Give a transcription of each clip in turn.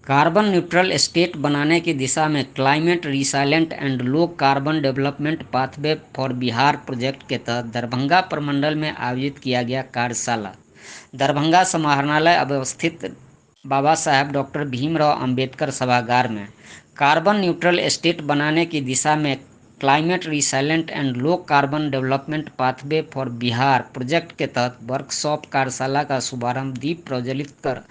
Carbon neutral state बनाने की दिशा में climate resilient and low carbon development pathway for Bihar project के तहत दरभंगा प्रमंडल में आयोजित किया गया कार्यशाला। दरभंगा समाहरणालय अवस्थित बाबा साहेब डॉक्टर भीमराव अंबेडकर सभागार में कार्बन न्यूट्रल स्टेट बनाने की दिशा में climate resilient and low carbon development pathway for Bihar project के तहत वर्कशॉप कार्यशाला का शुभारंभ दीप प्रज्वलित कर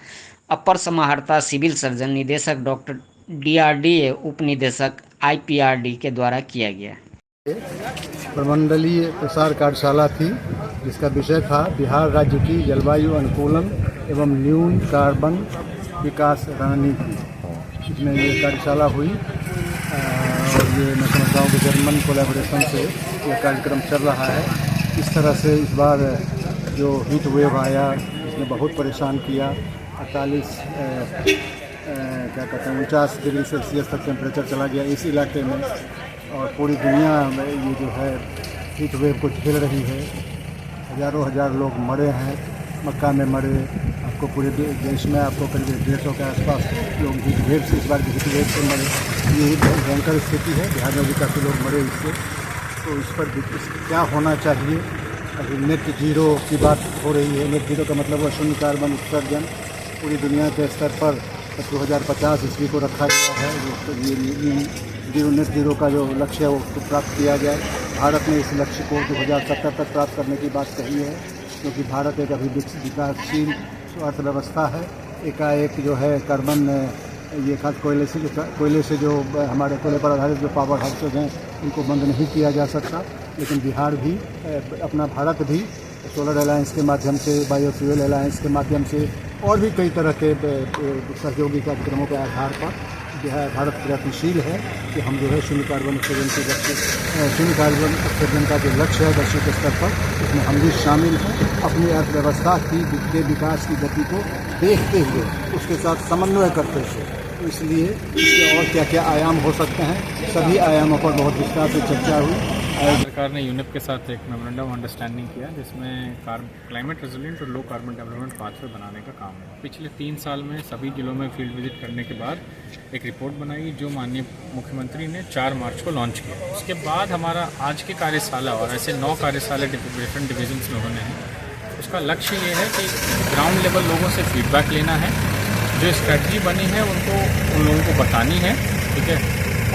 अपर समाहर्ता सिविल सर्जन निदेशक डॉक्टर DRDA उप निदेशक IPRD के द्वारा किया गया। प्रमंडलीय प्रसार कार्यशाला थी जिसका विषय था बिहार राज्य की जलवायु अनुकूलन एवं न्यून कार्बन विकास रणनीति। इसमें ये कार्यशाला हुई और ये मैं समझता हूँ कि जर्मन कोलैबोरेशन से यह कार्यक्रम चल रहा है। इस तरह से इस बार जो हीट वेव आया इसने बहुत परेशान किया। 48 क्या कहते हैं 49 डिग्री सेल्सियस तक टेम्परेचर चला गया इस इलाके में और पूरी दुनिया में ये जो है हीट वेव को झेल रही है। हज़ारों लोग मरे हैं, मक्का में मरे, आपको पूरे देश में आपको करीब 150 के आसपास लोग हीट वेव से इस बार की हीट वेव से मरे। ये भयंकर स्थिति है, बिहार में भी काफ़ी लोग मरे इससे। तो इस पर क्या होना चाहिए? अभी नेट जीरो की बात हो रही है। नेट जीरो का मतलब है शून्य कार्बन उत्सर्जन पूरी दुनिया के स्तर पर 2050 ईस्वी को रखा गया है। ये नेट जीरो का जो लक्ष्य है वो प्राप्त किया जाए। भारत ने इस लक्ष्य को 2070 तक प्राप्त करने की बात कही है, क्योंकि भारत एक अभी विकासशील अर्थव्यवस्था है। एकाएक जो है कार्बन ये खास कोयले से जो हमारे कोयले पर आधारित जो पावर हाउसेज हैं उनको बंद नहीं किया जा सकता। लेकिन बिहार भी अपना भारत भी सोलर अलायंस के माध्यम से, बायोफ्यूल अलायंस के माध्यम से और भी कई तरह के सहयोगी कार्यक्रमों के आधार पर भारत प्रयत्नशील है कि हम जो है शून्य कार्बन उत्सर्जन का जो लक्ष्य है वैश्विक स्तर पर उसमें हम भी शामिल हैं। अपनी अर्थव्यवस्था के विकास की गति को देखते हुए उसके साथ समन्वय करते हुए, तो इसलिए इसके और क्या क्या आयाम हो सकते हैं, सभी आयामों पर बहुत विस्तार से चर्चा हुई। सरकार ने यूनेप के साथ एक मेमोरेंडम अंडरस्टैंडिंग किया जिसमें क्लाइमेट रेजिलिएंट और लो कार्बन डेवलपमेंट पाथवे बनाने का काम है। पिछले 3 साल में सभी जिलों में फील्ड विजिट करने के बाद एक रिपोर्ट बनाई जो माननीय मुख्यमंत्री ने 4 मार्च को लॉन्च किया। उसके बाद हमारा आज की कार्यशाला और ऐसे 9 कार्यशाला डिफरेंट डिविजन्स में होने हैं। उसका लक्ष्य ये है कि ग्राउंड लेवल लोगों से फीडबैक लेना है, जो स्ट्रैटेजी बनी है उनको उन लोगों को बतानी है, ठीक है,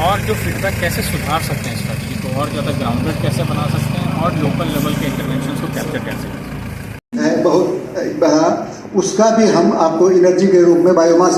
और जो फीडबैक कैसे सुधार सकते हैं स्ट्रैटेजी को और ज़्यादा ग्राउंडेड कैसे बना सकते हैं और लोकल लेवल के इंटरवेंशन को कैप्चर कैसे करते हैं। बहुत उसका भी हम आपको एनर्जी के रूप में बायोमास